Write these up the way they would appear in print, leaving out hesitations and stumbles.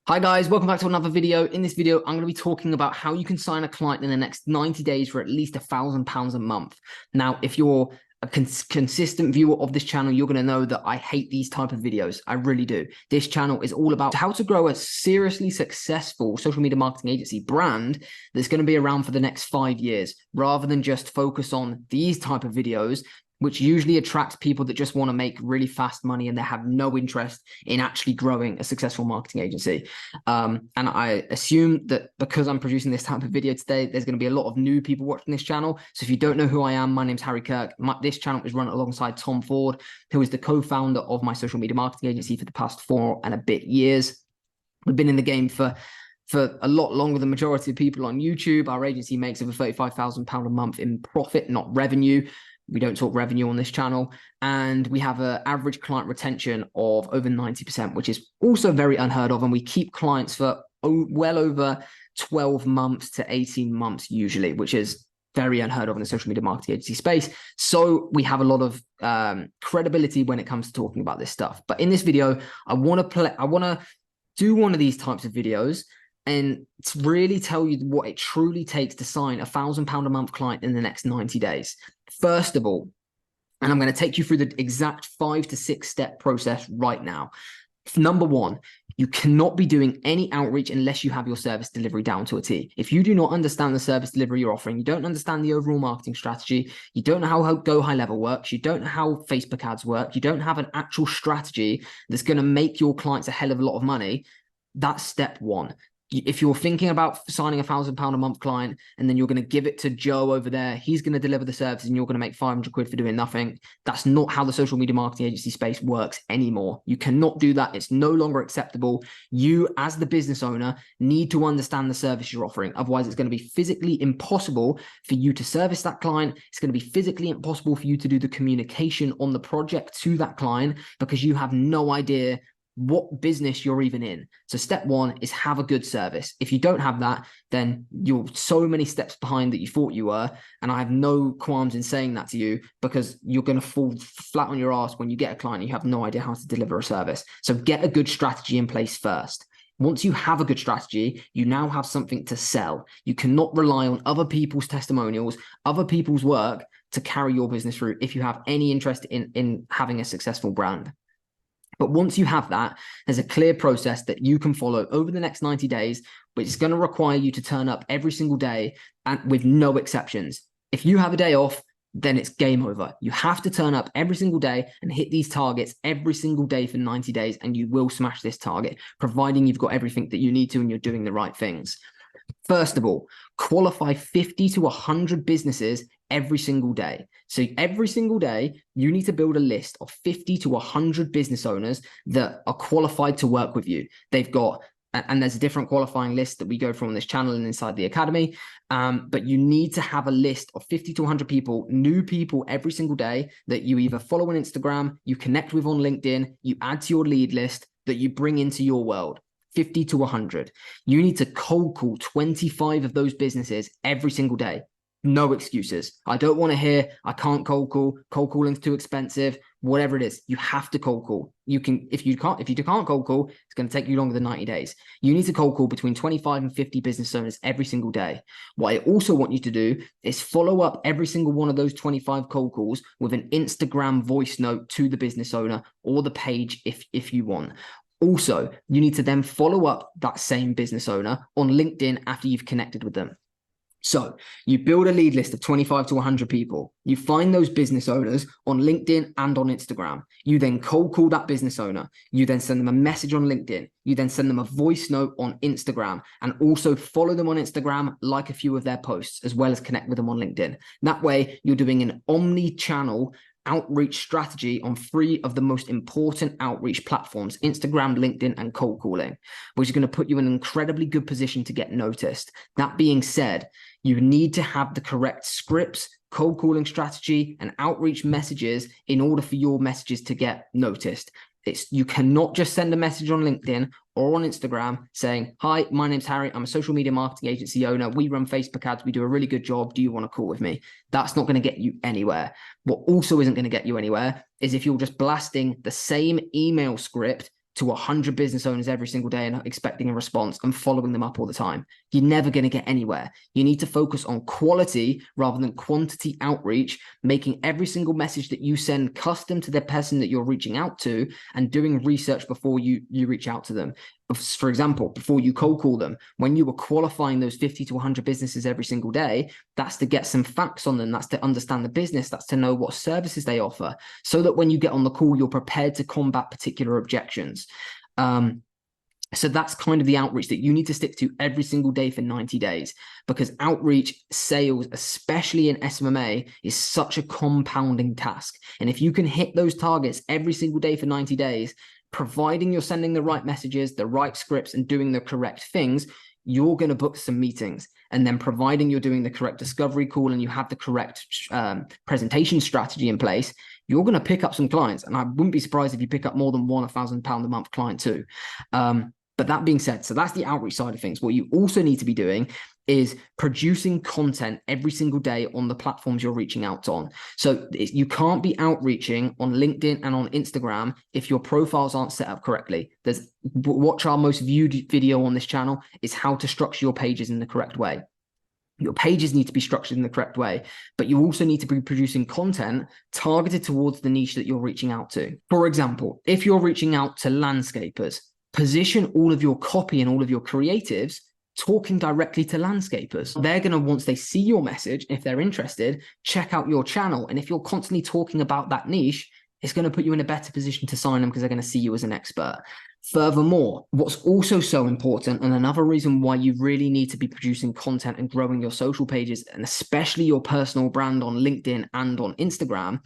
Hi guys, welcome back to another video. In this video, I'm going to be talking about how you can sign a client in the next 90 days for at least £1,000 a month. Now, if you're a consistent viewer of this channel, you're going to know that I hate these type of videos. I really do. This channel is all about how to grow a seriously successful social media marketing agency brand that's going to be around for the next 5 years, rather than just focus on these type of videos, which usually attracts people that just want to make really fast money and they have no interest in actually growing a successful marketing agency. And I assume that because I'm producing this type of video today, there's going to be a lot of new people watching this channel. So if you don't know who I am, my name's Harry Kirk. This channel is run alongside Tom Ford, who is the co-founder of my social media marketing agency for the past 4 and a bit years. We've been in the game for a lot longer than the majority of people on YouTube. Our agency makes over £35,000 a month in profit, not revenue. We don't talk revenue on this channel. And we have an average client retention of over 90%, which is also very unheard of. And we keep clients for well over 12 months to 18 months usually, which is very unheard of in the social media marketing agency space. So we have a lot of credibility when it comes to talking about this stuff. But in this video, I want to do one of these types of videos and to really tell you what it truly takes to sign £1,000 a month client in the next 90 days. First of all, and I'm going to take you through the exact 5 to 6 step process right now. Number one, you cannot be doing any outreach unless you have your service delivery down to a T. If you do not understand the service delivery you're offering, you don't understand the overall marketing strategy, you don't know how Go High Level works, you don't know how Facebook ads work, you don't have an actual strategy that's going to make your clients a hell of a lot of money, that's step one. If you're thinking about signing £1,000 a month client and then you're going to give it to Joe over there, he's going to deliver the service and you're going to make 500 quid for doing nothing. That's not how the social media marketing agency space works anymore. You cannot do that. It's no longer acceptable. You, as the business owner, need to understand the service you're offering. Otherwise, it's going to be physically impossible for you to service that client. It's going to be physically impossible for you to do the communication on the project to that client because you have no idea what business you're even in. So step one is have a good service. If you don't have that, then you're so many steps behind that you thought you were. And I have no qualms in saying that to you because you're going to fall flat on your ass when you get a client and you have no idea how to deliver a service. So get a good strategy in place first. Once you have a good strategy, you now have something to sell. You cannot rely on other people's testimonials, other people's work to carry your business through if you have any interest in having a successful brand. But once you have that, there's a clear process that you can follow over the next 90 days, which is going to require you to turn up every single day and with no exceptions. If you have a day off, then it's game over. You have to turn up every single day and hit these targets every single day for 90 days, and you will smash this target, providing you've got everything that you need to and you're doing the right things. First of all, qualify 50 to 100 businesses every single day. So every single day, you need to build a list of 50 to 100 business owners that are qualified to work with you. They've got, and there's a different qualifying list that we go through on this channel and inside the academy. But you need to have a list of 50 to 100 people, new people every single day that you either follow on Instagram, you connect with on LinkedIn, you add to your lead list, that you bring into your world. 50 to 100. You need to cold call 25 of those businesses every single day. No excuses. I don't want to hear, I can't cold call, cold calling's too expensive, whatever it is. You have to cold call. You can, if you can't cold call, it's going to take you longer than 90 days. You need to cold call between 25 and 50 business owners every single day. What I also want you to do is follow up every single one of those 25 cold calls with an Instagram voice note to the business owner or the page if you want. Also, you need to then follow up that same business owner on LinkedIn after you've connected with them. So you build a lead list of 25 to 100 people. You find those business owners on LinkedIn and on Instagram. You then cold call that business owner. You then send them a message on LinkedIn. You then send them a voice note on Instagram and also follow them on Instagram, like a few of their posts, as well as connect with them on LinkedIn. That way you're doing an omni-channel outreach strategy on 3 of the most important outreach platforms, Instagram, LinkedIn, and cold calling, which is going to put you in an incredibly good position to get noticed. That being said, you need to have the correct scripts, cold calling strategy, and outreach messages in order for your messages to get noticed. You cannot just send a message on LinkedIn or on Instagram saying, hi, my name's Harry. I'm a social media marketing agency owner. We run Facebook ads. We do a really good job. Do you want to call with me? That's not going to get you anywhere. What also isn't going to get you anywhere is if you're just blasting the same email script to 100 business owners every single day and expecting a response and following them up all the time. You're never going to get anywhere. You need to focus on quality rather than quantity outreach, making every single message that you send custom to the person that you're reaching out to, and doing research before you reach out to them. For example, before you cold call them, when you were qualifying those 50 to 100 businesses every single day, that's to get some facts on them. That's to understand the business. That's to know what services they offer, so that when you get on the call, you're prepared to combat particular objections. So that's kind of the outreach that you need to stick to every single day for 90 days, because outreach sales, especially in SMMA, is such a compounding task. And if you can hit those targets every single day for 90 days, providing you're sending the right messages, the right scripts, and doing the correct things, you're going to book some meetings. And then providing you're doing the correct discovery call and you have the correct presentation strategy in place, you're going to pick up some clients. And I wouldn't be surprised if you pick up more than £1,000 a month client too. But that being said, so that's the outreach side of things. What you also need to be doing is producing content every single day on the platforms you're reaching out on. So you can't be outreaching on LinkedIn and on Instagram if your profiles aren't set up correctly. Watch our most viewed video on this channel is how to structure your pages in the correct way. Your pages need to be structured in the correct way, but you also need to be producing content targeted towards the niche that you're reaching out to. For example, if you're reaching out to landscapers, position all of your copy and all of your creatives talking directly to landscapers. They're going to, once they see your message, if they're interested, check out your channel. And if you're constantly talking about that niche, it's going to put you in a better position to sign them because they're going to see you as an expert. Furthermore, what's also so important, and another reason why you really need to be producing content and growing your social pages, and especially your personal brand on LinkedIn and on Instagram,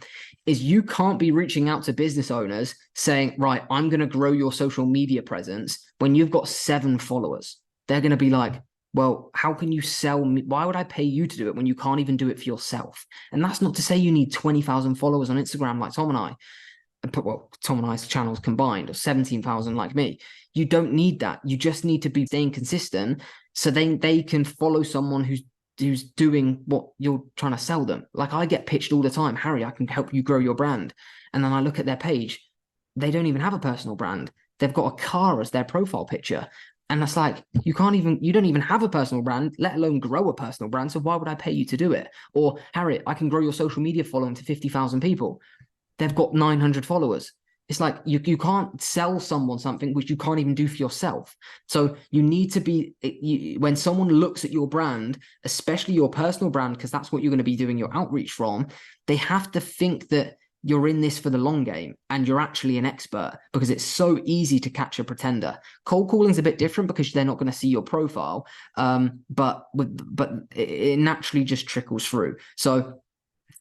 is you can't be reaching out to business owners saying, right, I'm going to grow your social media presence when you've got 7 followers. They're going to be like, well, how can you sell me? Why would I pay you to do it when you can't even do it for yourself? And that's not to say you need 20,000 followers on Instagram like Tom and I. Well, Tom and I's channels combined, or 17,000 like me. You don't need that. You just need to be staying consistent so then they can follow someone who's doing what you're trying to sell them. Like I get pitched all the time, Harry, I can help you grow your brand. And then I look at their page. They don't even have a personal brand. They've got a car as their profile picture. And that's like, you don't even have a personal brand, let alone grow a personal brand. So why would I pay you to do it? Or Harry, I can grow your social media following to 50,000 people. They've got 900 followers. It's like you can't sell someone something which you can't even do for yourself. So you need to be, when someone looks at your brand, especially your personal brand, because that's what you're going to be doing your outreach from, they have to think that you're in this for the long game and you're actually an expert, because it's so easy to catch a pretender. Cold calling is a bit different because they're not going to see your profile, but it naturally just trickles through. So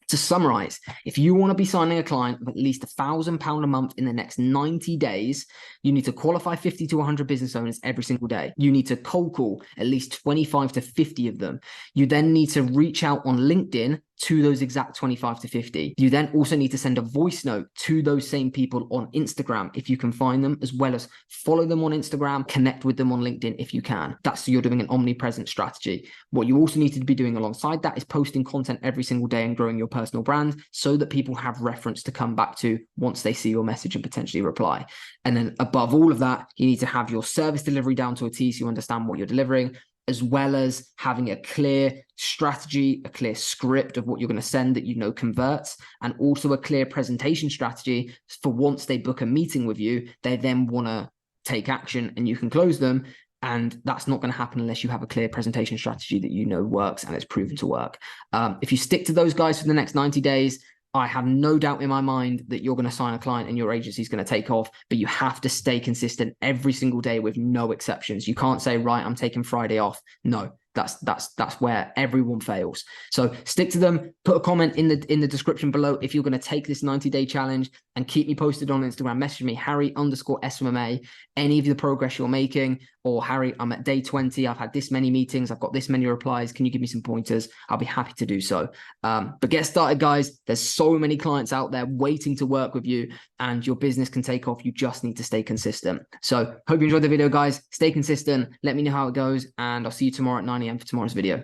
to summarize, if you want to be signing a client of at least £1,000 a month in the next 90 days, you need to qualify 50 to 100 business owners every single day. You need to cold call at least 25 to 50 of them. You then need to reach out on LinkedIn to those exact 25 to 50. You then also need to send a voice note to those same people on Instagram if you can find them, as well as follow them on Instagram, connect with them on LinkedIn if you can. That's so you're doing an omnipresent strategy. What you also need to be doing alongside that is posting content every single day and growing your personal brand so that people have reference to come back to once they see your message and potentially reply. And then above all of that, you need to have your service delivery down to a T so you understand what you're delivering, as well as having a clear strategy, a clear script of what you're going to send that you know converts, and also a clear presentation strategy for once they book a meeting with you, they then want to take action and you can close them. And that's not going to happen unless you have a clear presentation strategy that you know works and it's proven to work. If you stick to those guys for the next 90 days, I have no doubt in my mind that you're going to sign a client and your agency is going to take off, but you have to stay consistent every single day with no exceptions. You can't say, right, I'm taking Friday off. No, that's where everyone fails. So stick to them. Put a comment in the description below if you're going to take this 90-day challenge, and keep me posted on Instagram. Message me, Harry_SMMA, any of the progress you're making, or Harry, I'm at day 20. I've had this many meetings. I've got this many replies. Can you give me some pointers? I'll be happy to do so. But get started, guys. There's so many clients out there waiting to work with you, and your business can take off. You just need to stay consistent. So hope you enjoyed the video, guys. Stay consistent. Let me know how it goes, and I'll see you tomorrow at 9 a.m. for tomorrow's video.